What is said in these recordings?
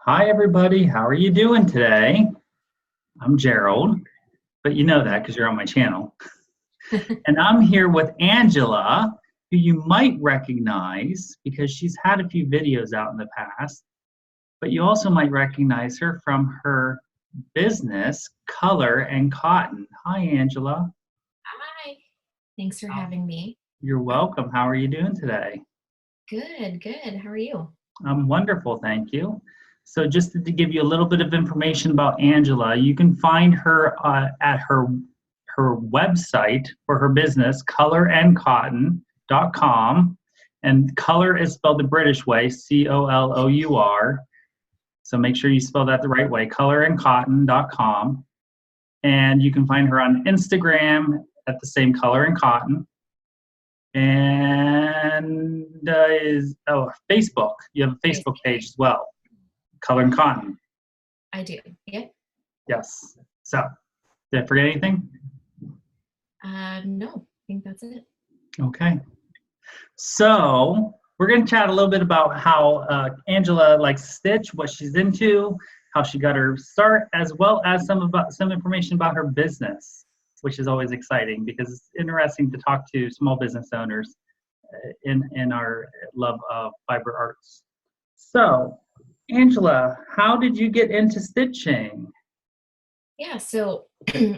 Hi, everybody. How are you doing today? I'm Gerald, but you know that because you're on my channel. And I'm here with Angela, who you might recognize because she's had a few videos out in the past, but you also might recognize her from her business, Color and Cotton. Hi, Angela. Hi. Thanks for How- having me. You're welcome. How are you doing today? Good, good. How are you? I'm wonderful, thank you. So just to give you a little bit of information about Angela, you can find her at her website for her business, colorandcotton.com. And color is spelled the British way, Colour. So make sure you spell that the right way, colorandcotton.com. And you can find her on Instagram at the same Color and Cotton. And Facebook. You have a Facebook page as well, Color and Cotton. I do. Yep. Yes. So, did I forget anything? No, I think that's it. Okay. So, we're going to chat a little bit about how Angela likes to stitch, what she's into, how she got her start, as well as some information about her business, which is always exciting because it's interesting to talk to small business owners in our love of fiber arts. So, Angela, how did you get into stitching? Yeah, so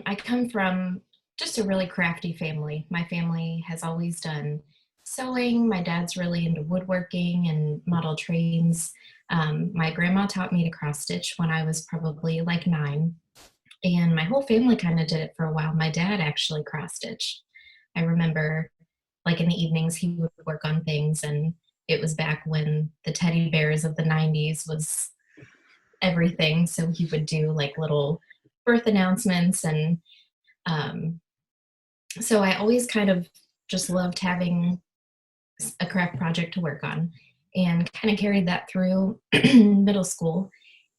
I come from just a really crafty family. My family has always done sewing. My dad's really into woodworking and model trains. My grandma taught me to cross stitch when I was probably like 9. And my whole family kind of did it for a while. My dad actually cross stitched. I remember like in the evenings he would work on things, and it was back when the teddy bears of the 90s was everything. So he would do like little birth announcements, and um, so I always kind of just loved having a craft project to work on, and kind of carried that through middle school.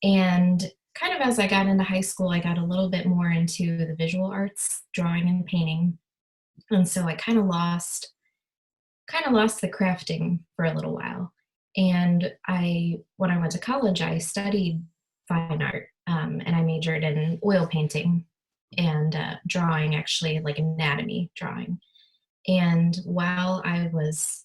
And kind of as I got into high school, I got a little bit more into the visual arts, drawing and painting. And so I kind of lost the crafting for a little while. And when I went to college, I studied fine art, and I majored in oil painting and drawing, actually, like anatomy drawing. And while I was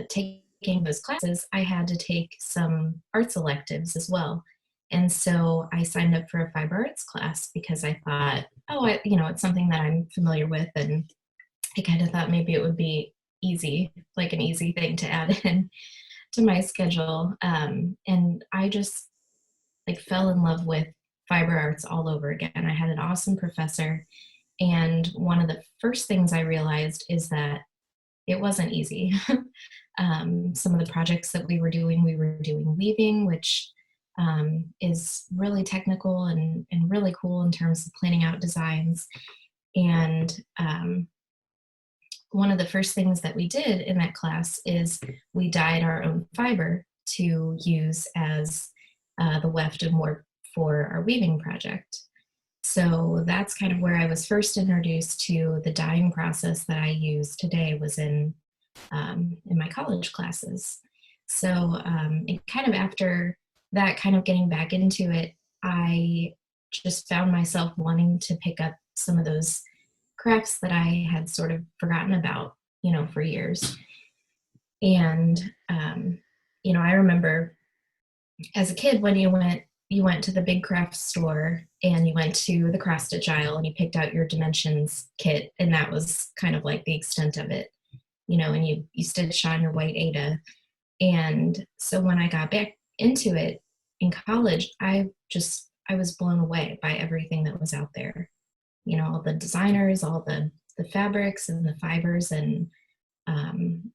taking those classes, I had to take some arts electives as well. And so I signed up for a fiber arts class because I thought, it's something that I'm familiar with, and I kind of thought maybe it would be easy, like an easy thing to add in to my schedule. And I just like fell in love with fiber arts all over again. I had an awesome professor, and one of the first things I realized is that it wasn't easy. Some of the projects that we were doing weaving, which is really technical and really cool in terms of planning out designs. And one of the first things that we did in that class is we dyed our own fiber to use as the weft and warp for our weaving project. So that's kind of where I was first introduced to the dyeing process that I use today, was in my college classes. So and kind of after that, kind of getting back into it, I just found myself wanting to pick up some of those crafts that I had sort of forgotten about, for years. And, I remember as a kid when you went to the big craft store and you went to the cross stitch aisle and you picked out your dimensions kit, and that was kind of like the extent of it, and you stitched on your white Ada. And so when I got back into it in college, I was blown away by everything that was out there. All the designers, all the fabrics and the fibers, and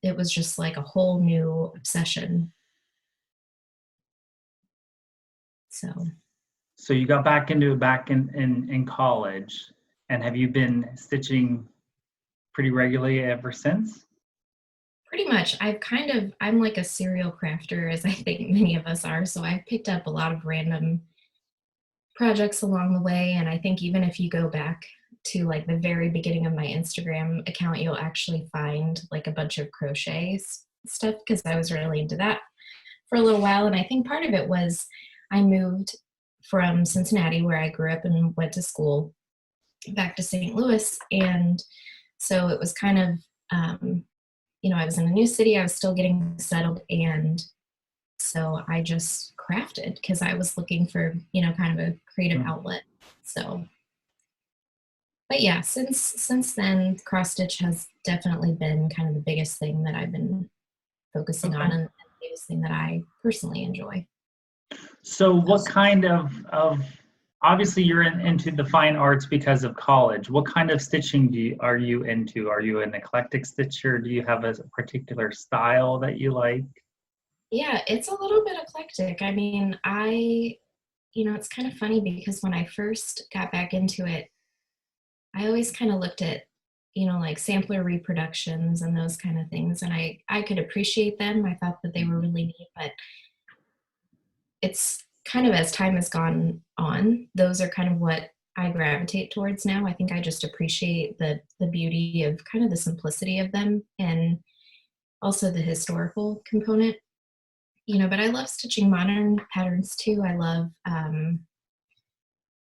it was just like a whole new obsession. So you got back into it back in college, and have you been stitching pretty regularly ever since? Pretty much. I'm like a serial crafter, as I think many of us are. So I've picked up a lot of random projects along the way. And I think even if you go back to like the very beginning of my Instagram account, you'll actually find like a bunch of crochet stuff, because I was really into that for a little while. And I think part of it was I moved from Cincinnati, where I grew up and went to school, back to St. Louis. And so it was kind of, I was in a new city, I was still getting settled. And so I just crafted because I was looking for, kind of a creative outlet. So, but yeah, since then, cross stitch has definitely been kind of the biggest thing that I've been focusing on, and the biggest thing that I personally enjoy. So what kind of obviously you're into the fine arts because of college. What kind of stitching are you into? Are you an eclectic stitcher? Do you have a particular style that you like? Yeah, it's a little bit eclectic. I mean, it's kind of funny because when I first got back into it, I always kind of looked at, like sampler reproductions and those kind of things. And I could appreciate them. I thought that they were really neat, but it's kind of, as time has gone on, those are kind of what I gravitate towards now. I think I just appreciate the beauty of kind of the simplicity of them, and also the historical component. But I love stitching modern patterns too. I love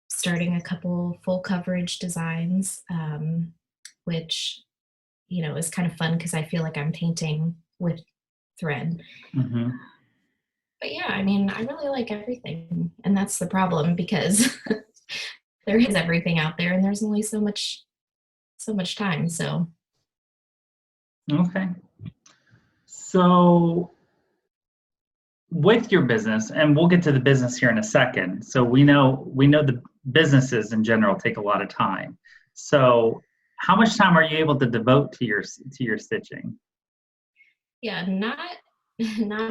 starting a couple full coverage designs, which, is kind of fun because I feel like I'm painting with thread. Mm-hmm. But yeah, I mean, I really like everything. And that's the problem, because there is everything out there and there's only so much time. So. Okay. So with your business, and we'll get to the business here in a second. So we know the businesses in general take a lot of time. So how much time are you able to devote to your stitching? Yeah, not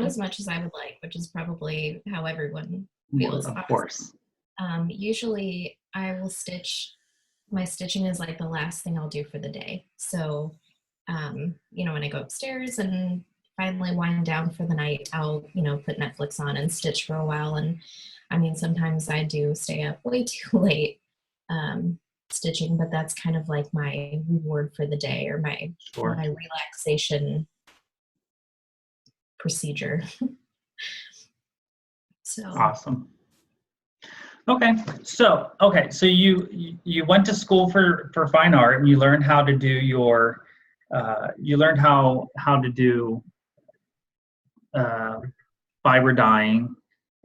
as much as I would like, which is probably how everyone feels. Of course. Usually I will stitch. My stitching is like the last thing I'll do for the day. So, when I go upstairs and finally wind down for the night, I'll, put Netflix on and stitch for a while. And I mean, sometimes I do stay up way too late stitching, but that's kind of like my reward for the day, or my relaxation procedure. So awesome. Okay, so you went to school for fine art, and you learned how to do how to do fiber dyeing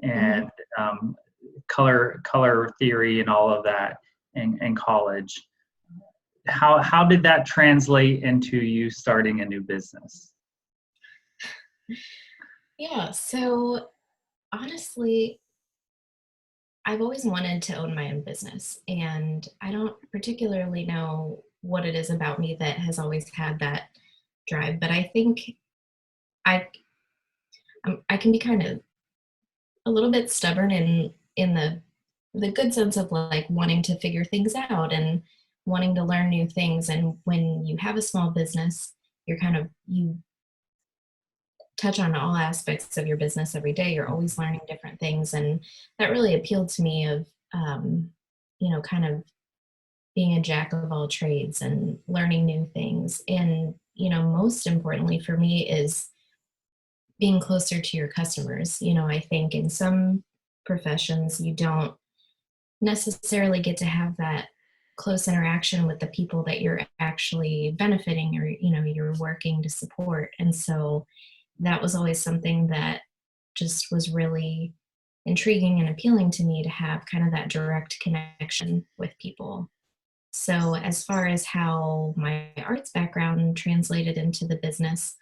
and color theory and all of that in college. How did that translate into you starting a new business? Yeah, so honestly, I've always wanted to own my own business, and I don't particularly know what it is about me that has always had that drive, but I think I can be kind of a little bit stubborn in the good sense of like wanting to figure things out and wanting to learn new things. And when you have a small business, you touch on all aspects of your business every day. You're always learning different things. And that really appealed to me of, kind of being a jack of all trades and learning new things. And, most importantly for me is being closer to your customers. I think in some professions, you don't necessarily get to have that close interaction with the people that you're actually benefiting, or, you're working to support. And so that was always something that just was really intriguing and appealing to me, to have kind of that direct connection with people. So as far as how my arts background translated into the business,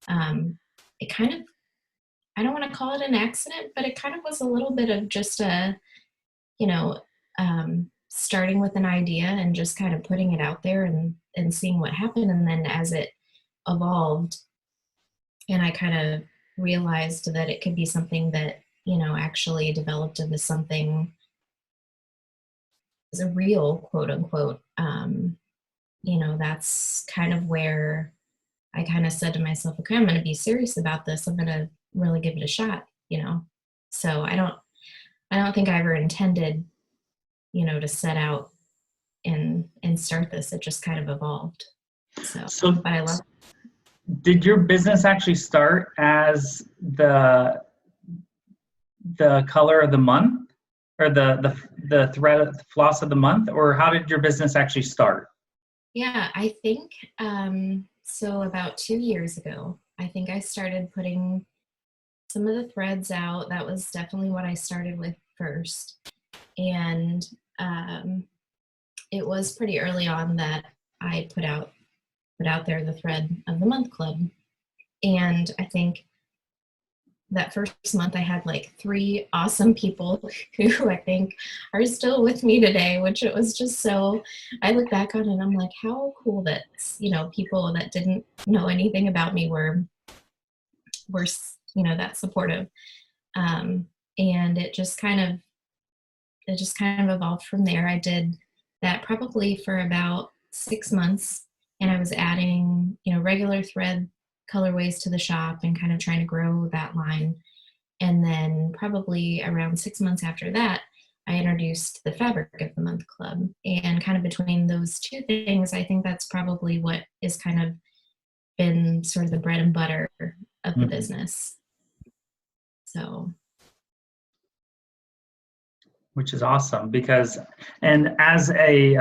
it kind of, I don't want to call it an accident, but it kind of was a little bit of just starting with an idea and just kind of putting it out there and seeing what happened. And then as it evolved, and I kind of realized that it could be something that, actually developed into something as a real quote unquote, that's kind of where I kind of said to myself, okay, I'm going to be serious about this. I'm going to really give it a shot, So I don't think I ever intended, to set out and start this. It just kind of evolved. So but I love it. Did your business actually start as the color of the month, or the thread of the floss of the month, or how did your business actually start? Yeah, I think so about 2 years ago, I think I started putting some of the threads out. That was definitely what I started with first. And it was pretty early on that I put out there the thread of the month club. And I think that first month I had like 3 awesome people who I think are still with me today, which it was just so, I look back on it and I'm like, how cool that, people that didn't know anything about me were, that supportive. And it just kind of evolved from there. I did that probably for about 6 months, and I was adding, regular thread colorways to the shop and kind of trying to grow that line. And then probably around 6 months after that, I introduced the Fabric of the Month Club. And kind of between those two things, I think that's probably what is kind of been sort of the bread and butter of the business. So. Which is awesome, because, and as a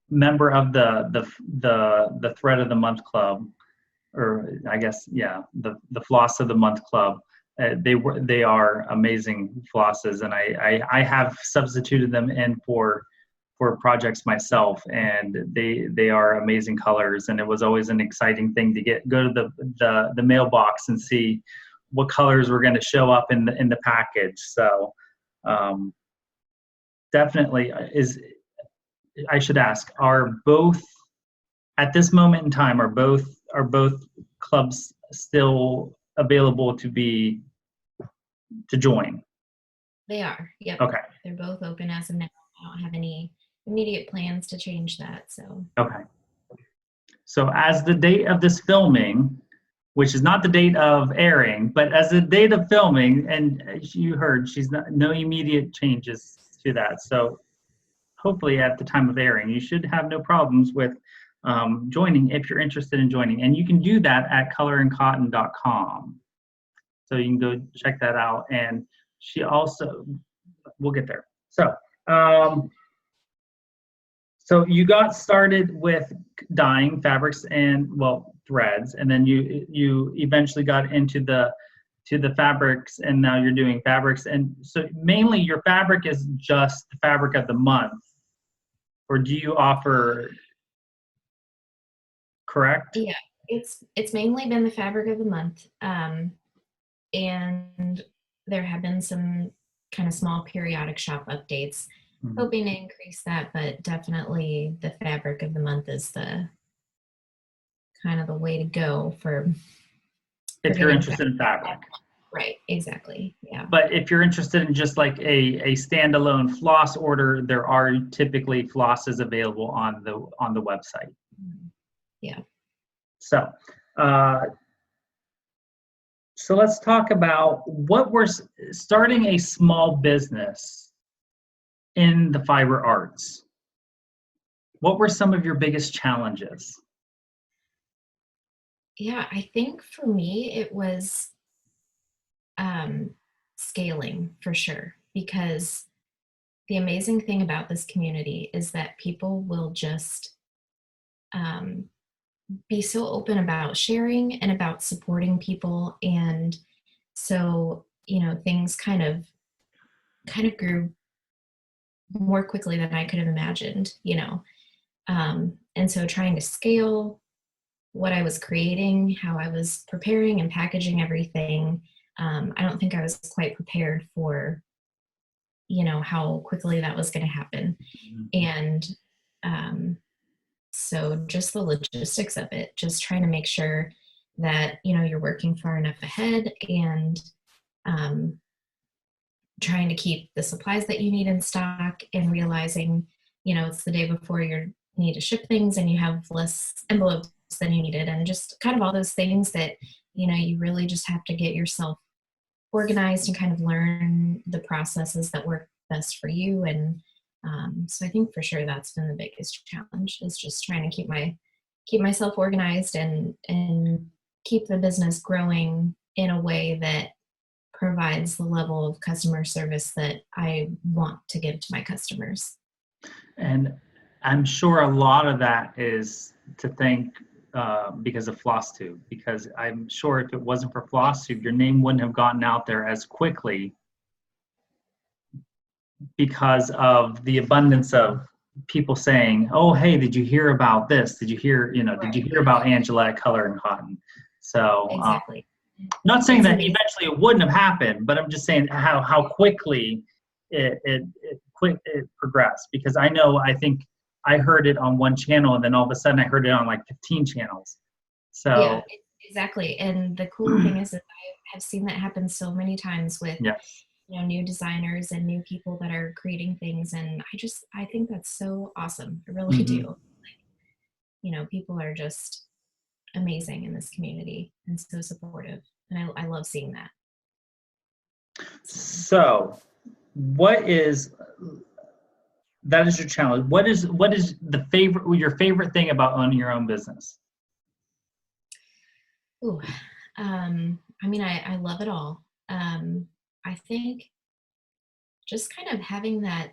member of the Thread of the Month Club, or I guess, yeah, the Floss of the Month Club, they are amazing flosses, and I have substituted them in for projects myself, and they are amazing colors. And it was always an exciting thing to go to the mailbox and see what colors were going to show up in the package. So definitely I should ask, are both, at this moment in time, are both clubs still available to join? They are, yep. Okay. They're both open as of now. I don't have any immediate plans to change that, so. Okay. So as the date of this filming, which is not the date of airing, but as the date of filming, and as you heard, no immediate changes to that. So hopefully at the time of airing, you should have no problems with joining if you're interested in joining. And you can do that at coloringcotton.com. So you can go check that out. And she also, we'll get there. So, so you got started with dyeing fabrics and, well, threads, and then you eventually got into the fabrics, and now you're doing fabrics. And so mainly your fabric is just the fabric of the month, or do you offer, correct? Yeah, it's mainly been the fabric of the month, and there have been some kind of small periodic shop updates, hoping to increase that, but definitely the fabric of the month is the kind of the way to go for if you're interested in fabric. Right, exactly, yeah. But if you're interested in just like a standalone floss order, there are typically flosses available on the website. Yeah. So, so let's talk about what we're starting a small business in the fiber arts. What were some of your biggest challenges? Yeah, I think for me it was scaling, for sure, because the amazing thing about this community is that people will just be so open about sharing and about supporting people. And so, things kind of grew more quickly than I could have imagined, and so trying to scale what I was creating, how I was preparing and packaging everything, I don't think I was quite prepared for, how quickly that was going to happen. And so just the logistics of it, just trying to make sure that, you're working far enough ahead, and trying to keep the supplies that you need in stock, and realizing, it's the day before you need to ship things and you have less envelopes than you needed, and just kind of all those things that, you really just have to get yourself organized and kind of learn the processes that work best for you. And so I think for sure that's been the biggest challenge, is just trying to keep myself organized and keep the business growing in a way that provides the level of customer service that I want to give to my customers. And I'm sure a lot of that is to thank because of FlossTube, because I'm sure if it wasn't for FlossTube, your name wouldn't have gotten out there as quickly because of the abundance of people saying, oh, hey, did you hear about this? Did you hear, did you hear about Angela at Color and Cotton? So Exactly. not saying that eventually it wouldn't have happened, but I'm just saying how quickly it progressed, because I think I heard it on one channel and then all of a sudden I heard it on like 15 channels. So yeah, exactly. And the cool thing is that I have seen that happen so many times with yes. new designers and new people that are creating things, and I think that's so awesome. I really do. Like, people are just amazing in this community and so supportive, and I love seeing that. So that is your challenge. What is your favorite thing about owning your own business? Ooh, I love it all. I think just kind of having that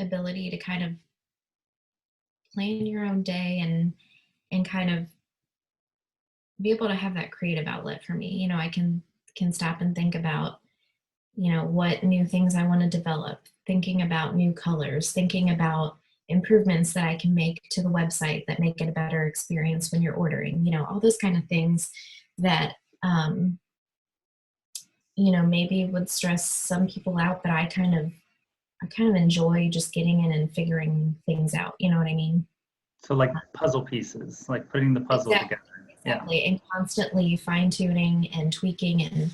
ability to kind of plan your own day and kind of be able to have that creative outlet for me. I can stop and think about, what new things I want to develop, thinking about new colors, thinking about improvements that I can make to the website that make it a better experience when you're ordering, all those kind of things that, maybe would stress some people out, but I kind of enjoy just getting in and figuring things out. You know what I mean? So like puzzle pieces, like putting the puzzle together. Exactly. Yeah. And constantly fine tuning and tweaking and,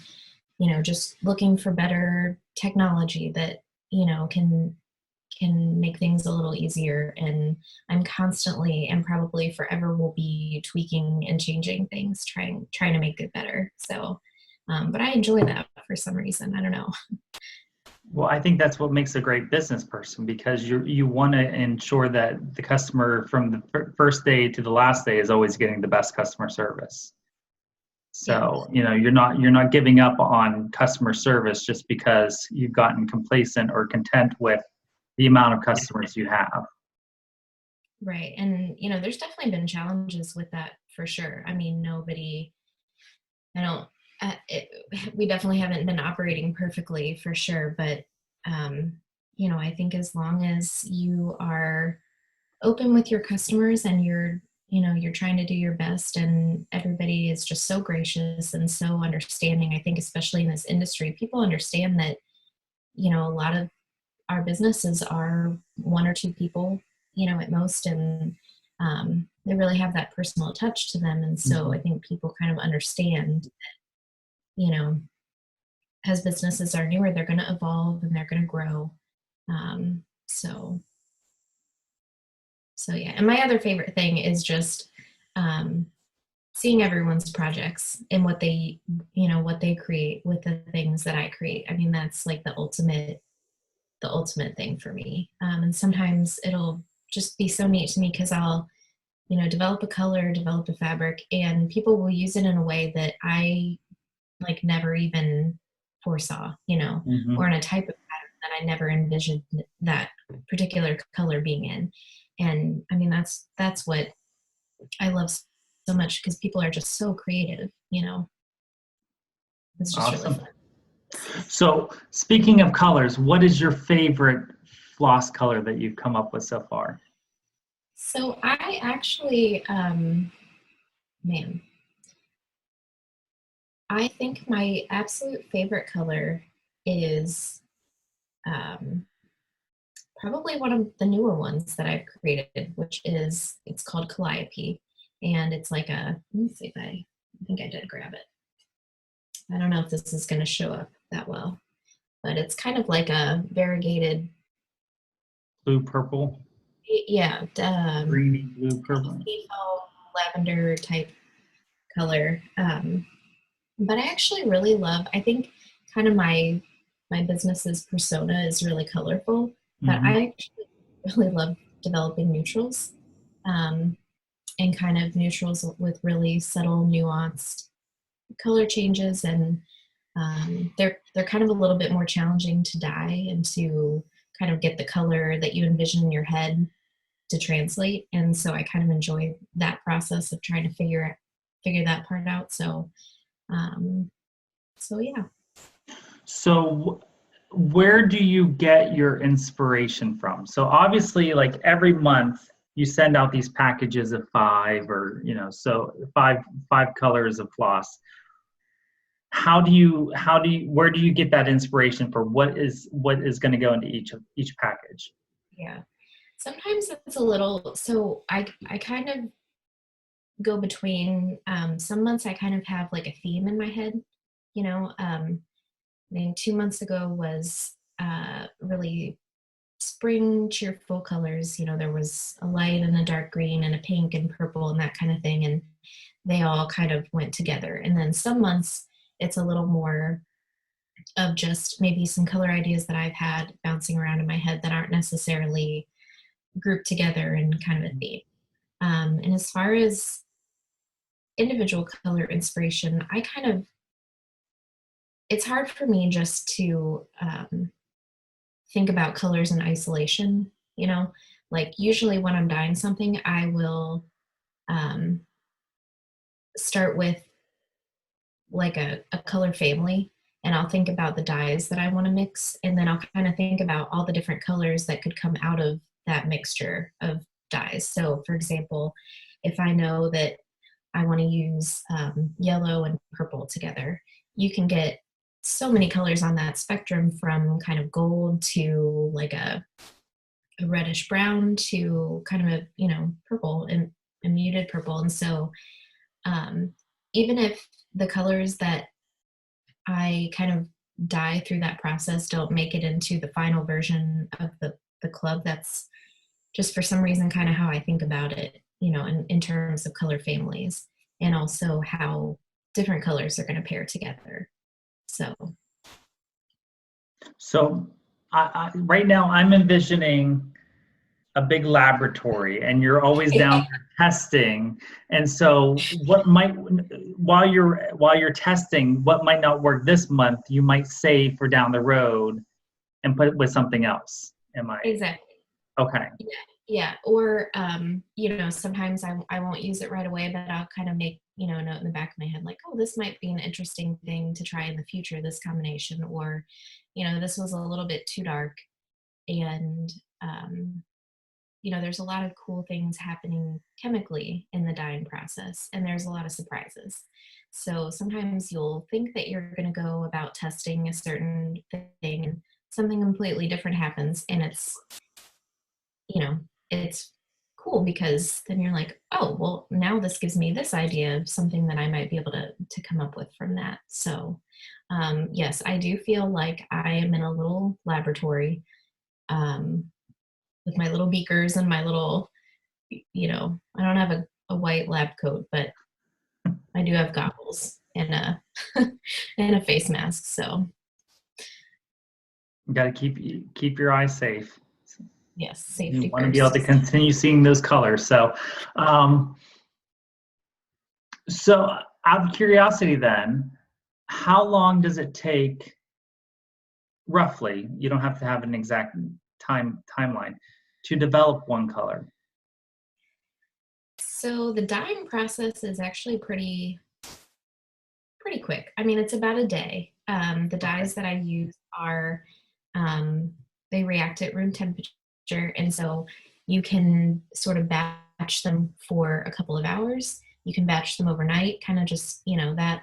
just looking for better technology that, can make things a little easier. And I'm constantly and probably forever will be tweaking and changing things, trying to make it better. So, but I enjoy that for some reason. I don't know. Well, I think that's what makes a great business person, because you want to ensure that the customer from the first day to the last day is always getting the best customer service. So, you're not giving up on customer service just because you've gotten complacent or content with the amount of customers you have. Right. And, there's definitely been challenges with that for sure. I mean, we definitely haven't been operating perfectly for sure. But, I think as long as you are open with your customers and you're trying to do your best, and everybody is just so gracious and so understanding. I think especially in this industry, people understand that, a lot of our businesses are one or two people, at most, and they really have that personal touch to them. And so I think people kind of understand that, as businesses are newer, they're going to evolve and they're going to grow. So yeah. And my other favorite thing is just seeing everyone's projects and what they create with the things that I create. I mean, that's like the ultimate thing for me. And sometimes it'll just be so neat to me because I'll, develop a color, develop a fabric, and people will use it in a way that I like never even foresaw, or in a type of pattern that I never envisioned that particular color being in. And I mean, that's what I love so much, because people are just so creative, It's just awesome. really fun. So speaking of colors, what is your favorite floss color that you've come up with so far? So I actually, I think my absolute favorite color is probably one of the newer ones that I've created, which is, it's called Calliope. And it's like let me see if I think I did grab it. I don't know if this is going to show up that well, but it's kind of like a variegated blue purple. Yeah, Greeny blue purple. Lavender type color. But I actually really love, I think kind of my business's persona is really colorful, but I actually really love developing neutrals, and kind of neutrals with really subtle, nuanced color changes. And They're kind of a little bit more challenging to dye and to kind of get the color that you envision in your head to translate. And so I kind of enjoy that process of trying to figure that part out. So, yeah. So where do you get your inspiration from? So obviously, like every month you send out these packages of 5, or so five colors of floss. Where do you get that inspiration for what is going to go into each package? Yeah. Sometimes it's a little, so I kind of go between, some months I kind of have like a theme in my head, I mean, 2 months ago was really spring, cheerful colors. There was a light and a dark green and a pink and purple and that kind of thing. And they all kind of went together. And then some months it's a little more of just maybe some color ideas that I've had bouncing around in my head that aren't necessarily grouped together in kind of a theme. And as far as individual color inspiration, it's hard for me just to think about colors in isolation, like usually when I'm dyeing something, I will start with like a color family, and I'll think about the dyes that I want to mix, and then I'll kind of think about all the different colors that could come out of that mixture of dyes. So for example, if I know that I want to use yellow and purple together, you can get so many colors on that spectrum, from kind of gold to like a reddish brown to kind of a purple and a muted purple. And so even if the colors that I kind of dye through that process don't make it into the final version of the club, that's just for some reason kind of how I think about it, in terms of color families, and also how different colors are going to pair together. So I right now I'm envisioning a big laboratory, and you're always down there testing. And so while you're testing, what might not work this month, you might save for down the road and put it with something else. Am I? Exactly. Okay. Yeah. Or, sometimes I won't use it right away, but I'll kind of make, a note in the back of my head, like, oh, this might be an interesting thing to try in the future, this combination, or, this was a little bit too dark. And, there's a lot of cool things happening chemically in the dyeing process, and there's a lot of surprises. So sometimes you'll think that you're going to go about testing a certain thing, and something completely different happens, and it's cool, because then you're like, oh, well, now this gives me this idea of something that I might be able to come up with from that. So yes, I do feel like I am in a little laboratory, with my little beakers and my little, I don't have a white lab coat, but I do have goggles and a and a face mask. So You got to keep your eyes safe. yes, safety You want to first. be able to continue seeing those colors. So, so out of curiosity, then, how long does it take, roughly? You don't have to have an exact timeline to develop one color. So the dyeing process is actually pretty quick. I mean, it's about a day. The dyes that I use are, they react at room temperature, and so you can sort of batch them for a couple of hours. You can batch them overnight, kind of just, that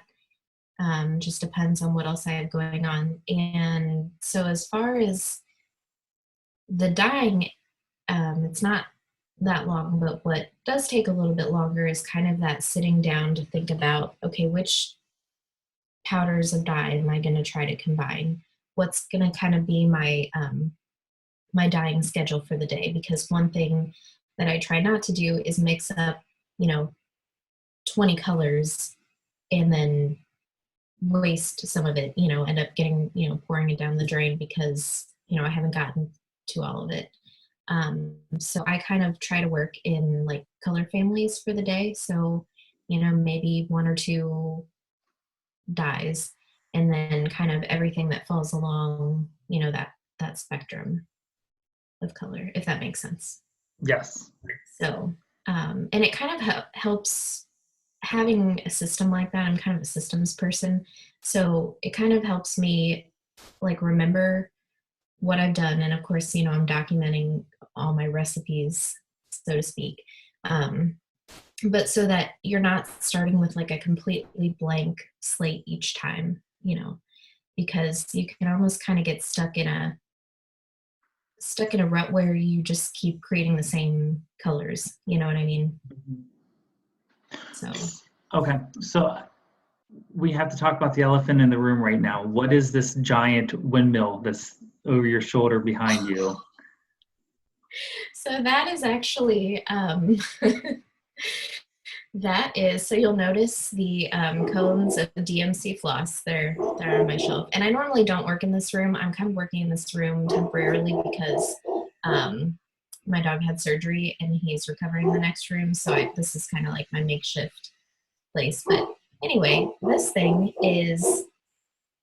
just depends on what else I have going on. And so as far as the dyeing, it's not that long, but what does take a little bit longer is kind of that sitting down to think about, okay, which powders of dye am I going to try to combine? What's going to kind of be my my dyeing schedule for the day? Because one thing that I try not to do is mix up, 20 colors and then waste some of it, end up getting, pouring it down the drain because, I haven't gotten to all of it. So I kind of try to work in like color families for the day. So, maybe 1 or 2 dyes, and then kind of everything that falls along, that spectrum of color, if that makes sense. Yes. So, and it kind of helps having a system like that. I'm kind of a systems person. So it kind of helps me like remember what I've done. And of course, I'm documenting all my recipes, so to speak. But so that you're not starting with like a completely blank slate each time, because you can almost kind of get stuck in a rut where you just keep creating the same colors. You know what I mean? So. Okay, so we have to talk about the elephant in the room right now. What is this giant windmill that's over your shoulder behind you? So that is actually, so you'll notice the cones of DMC floss. They're on my shelf. And I normally don't work in this room. I'm kind of working in this room temporarily because my dog had surgery and he's recovering in the next room. So this is kind of like my makeshift place. But anyway, this thing is,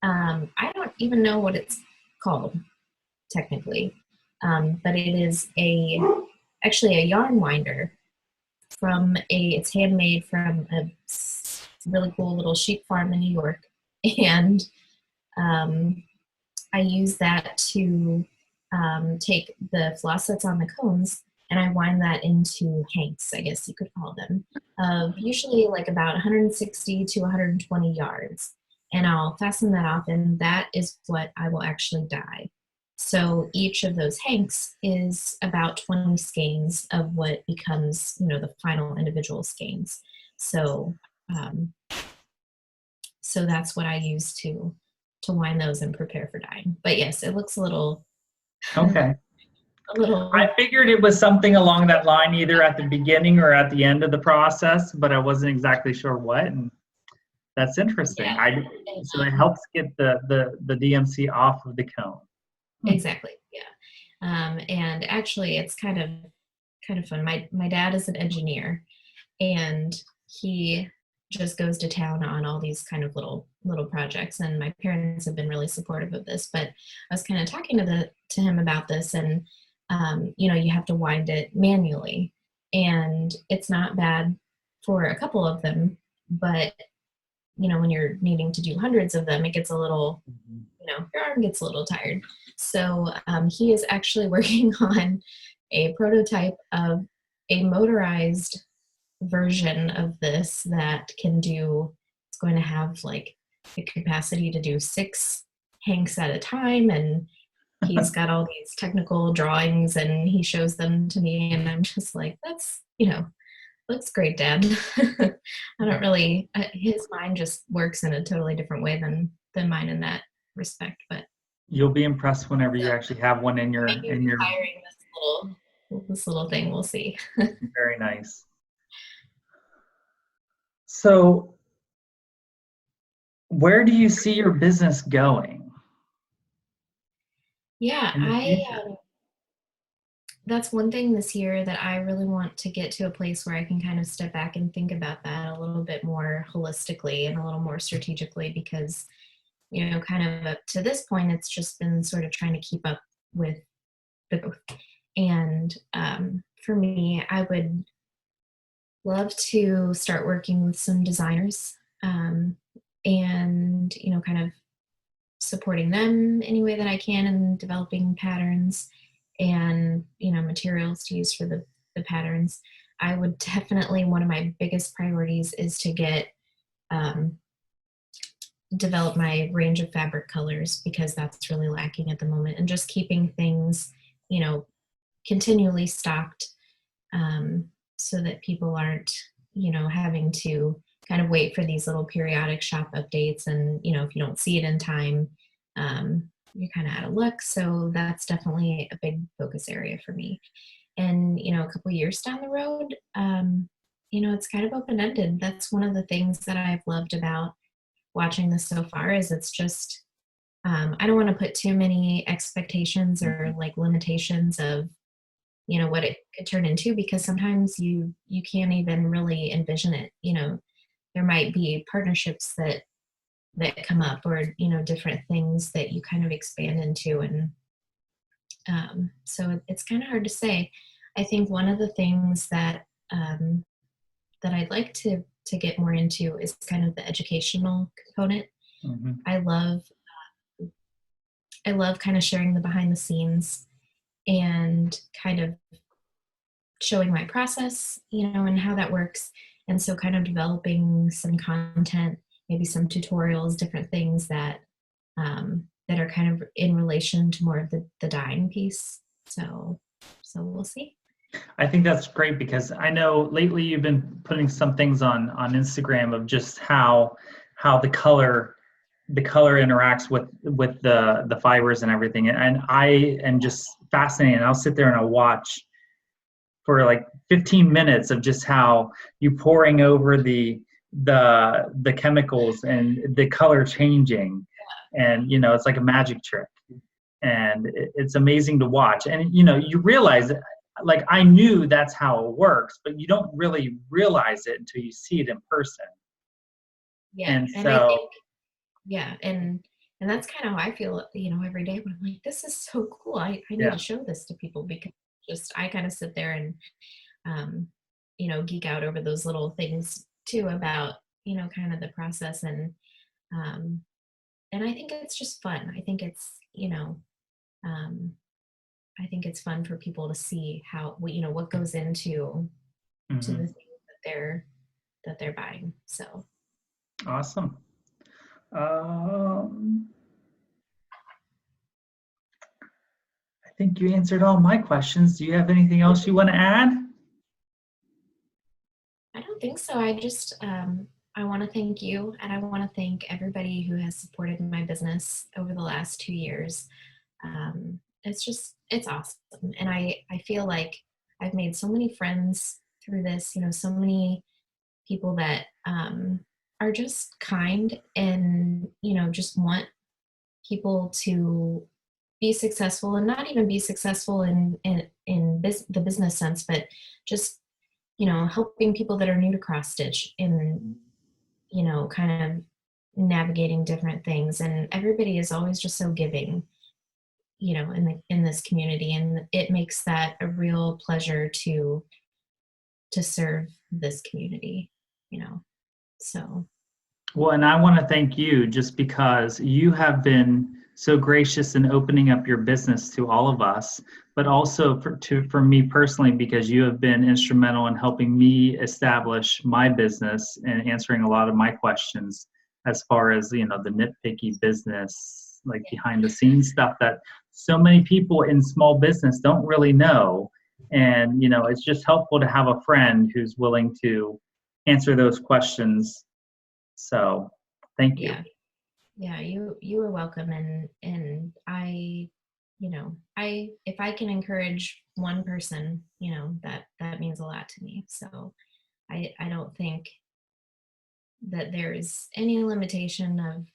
I don't even know what it's called technically, but it is actually a yarn winder it's handmade from a really cool little sheep farm in New York. And I use that to take the floss that's on the cones and I wind that into hanks, I guess you could call them, of usually like about 160 to 120 yards. And I'll fasten that off, and that is what I will actually dye. So each of those hanks is about 20 skeins of what becomes, the final individual skeins. So, so that's what I use to wind those and prepare for dyeing. But yes, it looks a little. Okay. I figured it was something along that line, either at the beginning or at the end of the process, but I wasn't exactly sure what. And that's interesting. Yeah. So it helps get the DMC off of the cone. Exactly. Yeah. And actually, it's kind of fun. My dad is an engineer, and he just goes to town on all these kind of little projects. And my parents have been really supportive of this. But I was kind of talking to him about this, and you have to wind it manually, and it's not bad for a couple of them, but when you're needing to do hundreds of them, it gets a little, your arm gets a little tired. So he is actually working on a prototype of a motorized version of this that it's going to have like the capacity to do 6 hanks at a time. And he's got all these technical drawings and he shows them to me. And I'm just like, that's, looks great, Dad. I don't really, his mind just works in a totally different way than mine in that respect. But you'll be impressed whenever you actually have one in your hiring this little thing. We'll see. Very nice. So where do you see your business going? Yeah, that's one thing this year that I really want to get to a place where I can kind of step back and think about that a little bit more holistically and a little more strategically, because, kind of up to this point, it's just been sort of trying to keep up with the growth. And for me, I would love to start working with some designers and, kind of supporting them any way that I can in developing patterns and materials to use for the patterns. I would definitely, one of my biggest priorities is to get develop my range of fabric colors, because that's really lacking at the moment, and just keeping things continually stocked so that people aren't having to kind of wait for these little periodic shop updates, and if you don't see it in time, you're kind of out of luck. So that's definitely a big focus area for me. And a couple years down the road, it's kind of open-ended. That's one of the things that I've loved about watching this so far, is it's just I don't want to put too many expectations or like limitations of what it could turn into, because sometimes you can't even really envision it. There might be partnerships that that come up, or, different things that you kind of expand into. And so it's kind of hard to say. I think one of the things that that I'd like to get more into is kind of the educational component. Mm-hmm. I love kind of sharing the behind the scenes and kind of showing my process, and how that works. And so kind of developing some content, maybe some tutorials, different things that that are kind of in relation to more of the dyeing piece. So we'll see. I think that's great, because I know lately you've been putting some things on Instagram of just how the color interacts with the fibers and everything. And I am just fascinated. I'll sit there and I'll watch for like 15 minutes of just how you pouring over the chemicals and the color changing. And, it's like a magic trick. And it's amazing to watch. And, you realize, like, I knew that's how it works, but you don't really realize it until you see it in person. Yeah. And so, I think, yeah. And that's kind of how I feel, every day when I'm like, this is so cool. I need to show this to people, because I kind of sit there and, geek out over those little things too about, kind of the process. And I think it's just fun. I think it's, I think it's fun for people to see how, what goes into to the things that they're buying. So awesome. I think you answered all my questions. Do you have anything else you want to add? I don't think so. I just I want to thank you, and I want to thank everybody who has supported my business over the last 2 years. It's awesome. And I feel like I've made so many friends through this, so many people that are just kind and, just want people to be successful, and not even be successful in the business sense, but just, helping people that are new to cross stitch in, kind of navigating different things. And everybody is always just so giving, in this community, and it makes that a real pleasure to serve this community, so. Well, and I want to thank you, just because you have been so gracious in opening up your business to all of us, but also for me personally, because you have been instrumental in helping me establish my business and answering a lot of my questions, as far as, the nitpicky business, like behind the scenes stuff that so many people in small business don't really know. And, it's just helpful to have a friend who's willing to answer those questions. So thank you. Yeah, you are welcome. And I, if I can encourage one person, that means a lot to me. So I don't think that there's any limitation of,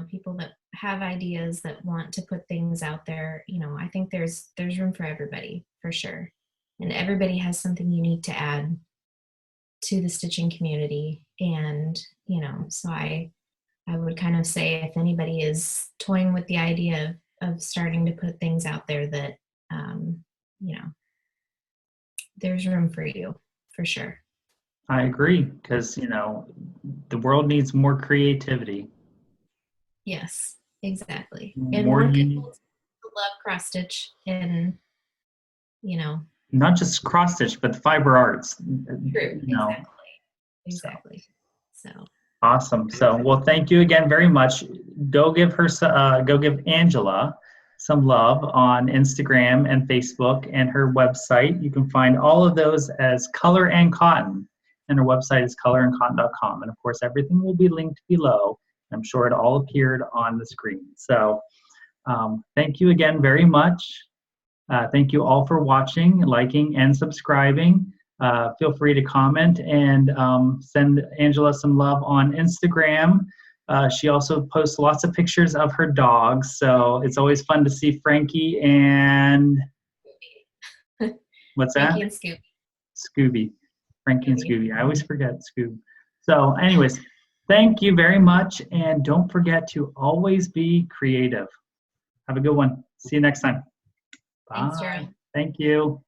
people that have ideas, that want to put things out there. I think there's room for everybody, for sure. And everybody has something unique to add to the stitching community. And, so I would kind of say, if anybody is toying with the idea of starting to put things out there, that, there's room for you, for sure. I agree, because, the world needs more creativity. Yes, exactly. And more people love cross stitch, and, not just cross stitch, but the fiber arts. True. Exactly. So awesome. So, well, thank you again very much. Go give Angela some love on Instagram and Facebook, and her website. You can find all of those as Color and Cotton, and her website is colorandcotton.com. And of course, everything will be linked below. I'm sure it all appeared on the screen. So thank you again very much. Thank you all for watching, liking, and subscribing. Feel free to comment and send Angela some love on Instagram. She also posts lots of pictures of her dogs, so it's always fun to see Frankie and what's that? Frankie and Scooby. Scooby. Frankie and Scooby. I always forget Scoob. So anyways, Thank you very much. And don't forget to always be creative. Have a good one. See you next time. Bye. Thanks, Gerald. Thank you.